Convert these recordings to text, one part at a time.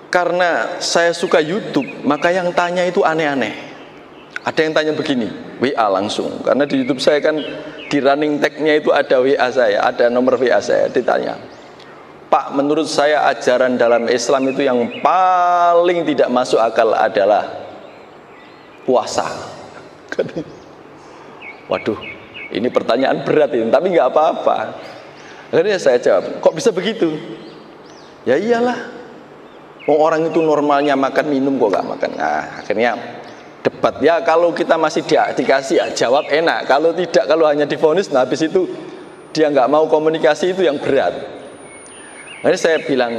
karena saya suka YouTube, maka yang tanya itu aneh-aneh. Ada yang tanya begini, WA langsung. Karena di YouTube saya kan di running tag-nya itu ada WA saya, ada nomor WA saya. Ditanya, Pak, menurut saya ajaran dalam Islam itu yang paling tidak masuk akal adalah puasa. Waduh, ini pertanyaan berat ini, tapi nggak apa-apa. Akhirnya saya jawab, kok bisa begitu? Ya iyalah, orang itu normalnya makan minum kok nggak makan. Nah, akhirnya debat. Ya kalau kita masih dikasih ya, jawab enak. Kalau tidak, kalau hanya divonis, nah habis itu dia nggak mau komunikasi, itu yang berat. Jadi saya bilang,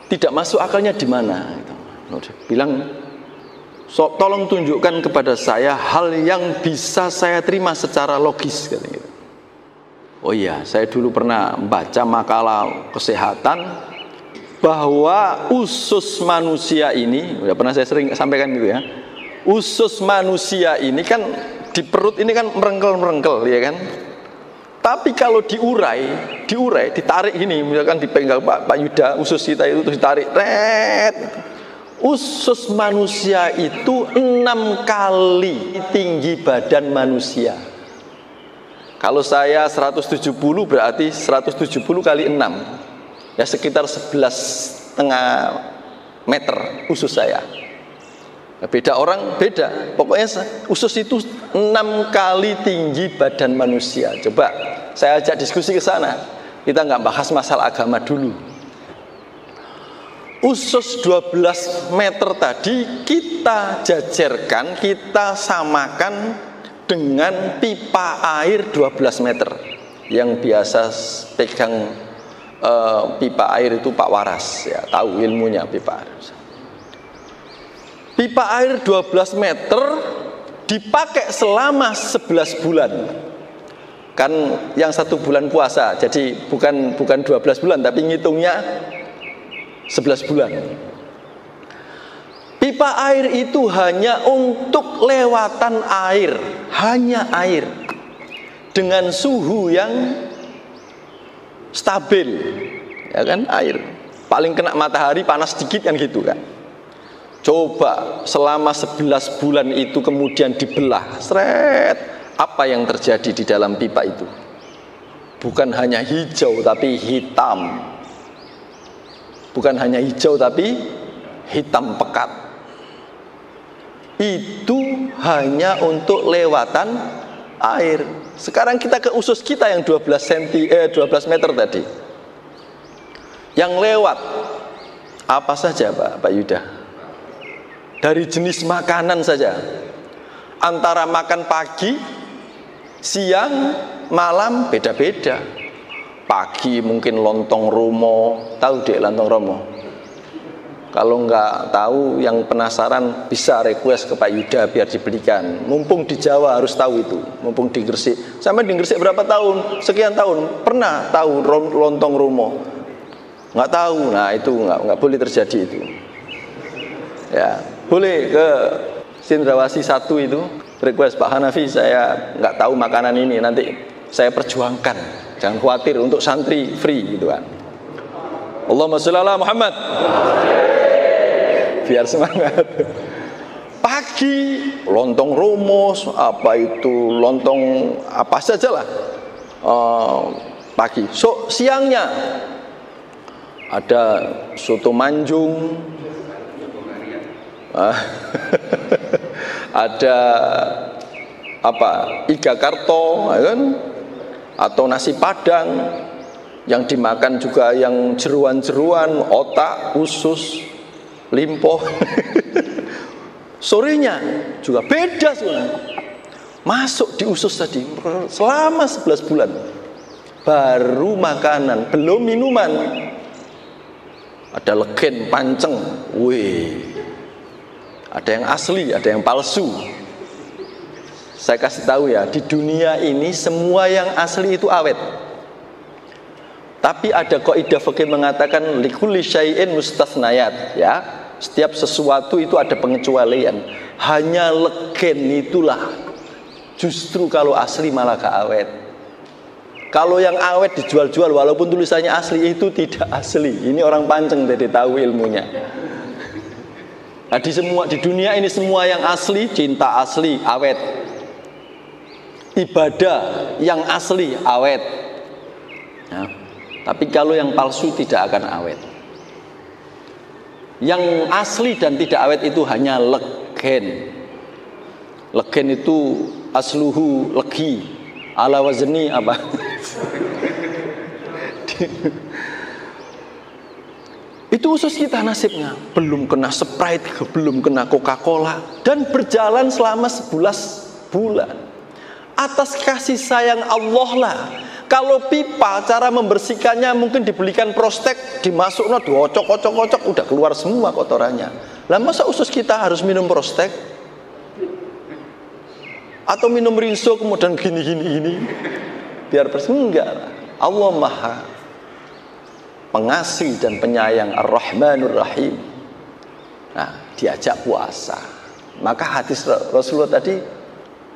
tidak masuk akalnya di mana? Bilang, tolong tunjukkan kepada saya hal yang bisa saya terima secara logis. Oh iya, saya dulu pernah membaca makalah kesehatan bahwa usus manusia ini, udah pernah saya sering sampaikan gitu ya, usus manusia ini kan di perut ini kan merengkel-merengkel, ya kan? Tapi kalau diurai, ditarik gini, misalkan dipegang Pak Yuda, usus kita itu terus ditarik, usus manusia itu 6 kali tinggi badan manusia. Kalau saya 170 berarti 170 kali 6, ya sekitar 11,5 meter usus saya. Beda orang beda, pokoknya usus itu 6 kali tinggi badan manusia. Coba saya ajak diskusi ke sana, kita nggak bahas masalah agama dulu. Usus 12 meter tadi kita jajarkan, kita samakan dengan pipa air 12 meter. Yang biasa pegang pipa air itu Pak Waras, ya tahu ilmunya pipa air. Pipa air 12 meter dipakai selama 11 bulan. Kan yang 1 bulan puasa, jadi bukan 12 bulan, tapi ngitungnya 11 bulan. Pipa air itu hanya untuk lewatan air, hanya air, dengan suhu yang stabil, ya kan, air. Paling kena matahari panas sedikit kan gitu kan. Coba selama 11 bulan itu kemudian dibelah, seret, apa yang terjadi di dalam pipa itu? Bukan hanya hijau tapi hitam. Bukan hanya hijau tapi hitam pekat. Itu hanya untuk lewatan air. Sekarang kita ke usus kita yang 12 meter tadi. Yang lewat apa saja Pak Yuda? Dari jenis makanan saja, antara makan pagi, siang, malam beda-beda. Pagi mungkin lontong romo, tahu dek lontong romo? Kalau nggak tahu, yang penasaran bisa request ke Pak Yuda biar dibelikan. Mumpung di Jawa harus tahu itu, mumpung di Gresik. Sampai di Gresik berapa tahun? Sekian tahun pernah tahu lontong romo? Nggak tahu, nah itu nggak boleh terjadi itu. Ya. Boleh ke Cendrawasih 1 itu request Pak Hanafi, saya nggak tahu makanan ini, nanti saya perjuangkan, jangan khawatir, untuk santri free gitu kan. Allahumma sholli ala Muhammad, biar semangat. Pagi lontong romo, apa itu lontong apa saja lah, pagi. So siangnya ada soto Manjung, ada apa, iga karto, kan? Atau nasi padang, yang dimakan juga yang jeruan-jeruan, otak, usus, limpo. Sorenya juga beda semua, masuk di usus tadi selama 11 bulan. Baru makanan, belum minuman. Ada legen, panceng, wih. Ada yang asli, ada yang palsu. Saya kasih tahu ya, di dunia ini semua yang asli itu awet. Tapi ada kaidah fikih mengatakan likulli syai'in mustasnayat, ya. Setiap sesuatu itu ada pengecualian. Hanya legen itulah justru kalau asli malah gak awet. Kalau yang awet dijual-jual walaupun tulisannya asli, itu tidak asli. Ini orang panceng jadi tahu ilmunya. Nah, di dunia ini semua yang asli, cinta asli, awet. Ibadah yang asli, awet. Nah, tapi kalau yang palsu tidak akan awet. Yang asli dan tidak awet itu hanya legen. Legen itu asluhu legi. Ala wazni apa? Itu usus kita nasibnya. Belum kena Sprite, belum kena Coca-Cola, dan berjalan selama 11 bulan atas kasih sayang Allah lah. Kalau pipa cara membersihkannya mungkin dibelikan prostek, dimasuknya diocok-ocok-ocok, udah keluar semua kotorannya. Lah masa usus kita harus minum prostek? Atau minum rinso kemudian gini biar bersih? Enggak. Allah Maha Pengasih dan penyayang, Ar-Rahmanur Rahim. Nah, diajak puasa. Maka hadis Rasulullah tadi,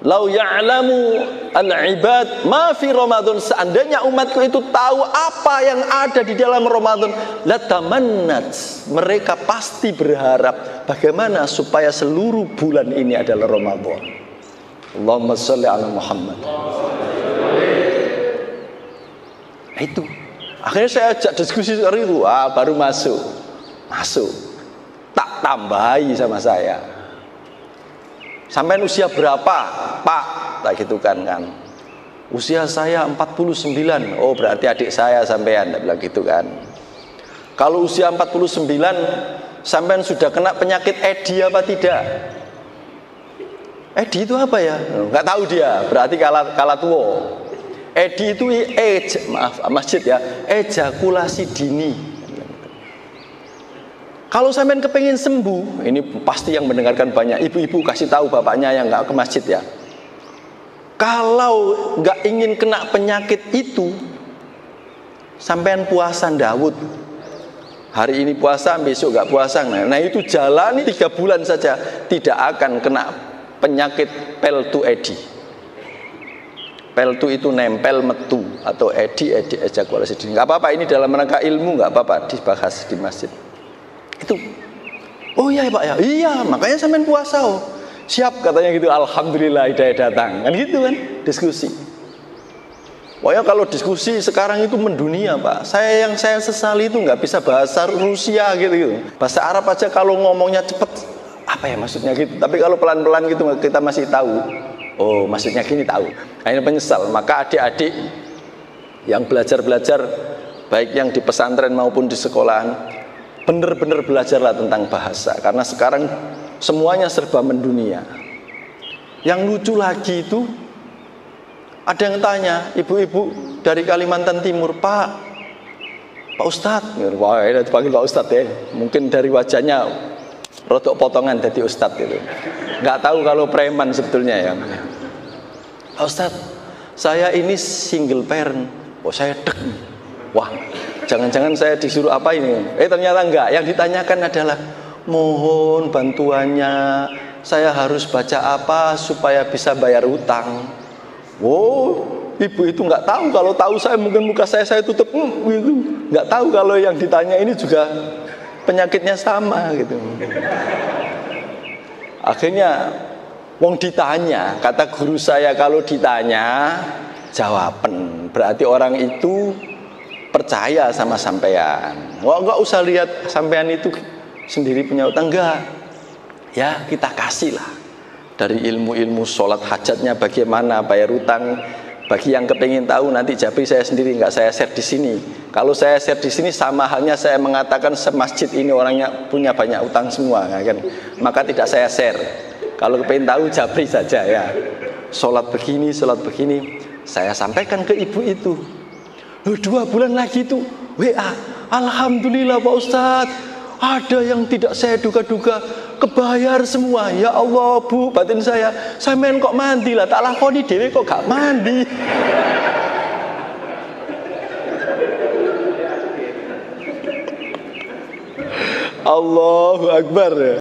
lau ya'lamu al-ibad ma fi Ramadan, seandainya umatku itu tahu apa yang ada di dalam Ramadan, latamannat, mereka pasti berharap bagaimana supaya seluruh bulan ini adalah Ramadan. Allahumma sholli ala Muhammad. Itu akhirnya saya ajak diskusi hari itu, baru masuk tak tambahi sama saya, sampai usia berapa Pak, tak gitu kan. Usia saya 49. Oh berarti adik saya sampean, tak bilang gitu kan. Kalau usia 49 sampean sudah kena penyakit edi apa tidak? Edi itu apa ya? Nggak tahu dia, berarti kala tua. Edi itu masjid ya, ejakulasi dini. Kalau sampean kepengin sembuh, ini pasti yang mendengarkan banyak ibu-ibu, kasih tahu bapaknya yang nggak ke masjid ya. Kalau nggak ingin kena penyakit itu, sampean puasa Daud. Hari ini puasa, besok nggak puasa. Nah itu jalani 3 bulan saja, tidak akan kena penyakit peltu edi. Peltu itu nempel metu, atau edi ejakulasi dini. Nggak apa-apa, ini dalam rangka ilmu, nggak apa-apa dibahas di masjid. Itu. Oh iya Pak ya, iya makanya sampean puasa. Oh siap katanya gitu. Alhamdulillah hidayah datang. Kan gitu kan diskusi. Pokoknya kalau diskusi sekarang itu mendunia Pak. Yang saya sesali itu nggak bisa bahasa Rusia gitu. Bahasa Arab aja kalau ngomongnya cepet, apa ya maksudnya gitu. Tapi kalau pelan-pelan gitu kita masih tahu. Oh maksudnya gini, tahu. Akhirnya penyesal. Maka adik-adik yang belajar-belajar, baik yang di pesantren maupun di sekolahan, benar-benar belajarlah tentang bahasa. Karena sekarang semuanya serba mendunia. Yang lucu lagi itu, ada yang tanya, ibu-ibu dari Kalimantan Timur, Pak Ustadz, wah ini dipanggil Pak Ustadz ya. Mungkin dari wajahnya rodok potongan jadi Ustadz gitu. Nggak tahu kalau preman sebetulnya ya. Pak Ustadz, saya ini single parent. Oh saya dek. Wah, jangan-jangan saya disuruh apa ini? Ternyata enggak. Yang ditanyakan adalah, mohon bantuannya, saya harus baca apa supaya bisa bayar utang. Oh, ibu itu nggak tahu. Kalau tahu saya mungkin muka saya tutup gitu. Nggak tahu kalau yang ditanya ini juga penyakitnya sama gitu. Akhirnya wong ditanya, kata guru saya, kalau ditanya jawaban, berarti orang itu percaya sama sampean. Wah, nggak usah lihat sampean itu sendiri punya utang, enggak. Ya kita kasih lah dari ilmu-ilmu sholat hajatnya bagaimana, bayar utang. Bagi yang kepingin tahu nanti Jabri saya sendiri, nggak saya share di sini. Kalau saya share di sini sama halnya saya mengatakan semasjid ini orangnya punya banyak utang semua, kan? Maka tidak saya share. Kalau kepingin tahu Jabri saja ya. Sholat begini, saya sampaikan ke ibu itu. 2 bulan lagi itu WA, alhamdulillah Pak Ustadz, ada yang tidak saya duga-duga kebayar semua. Ya Allah Bu, batin saya main kok mandi lah, tak lakoni dewe kok gak mandi. Allahu Akbar.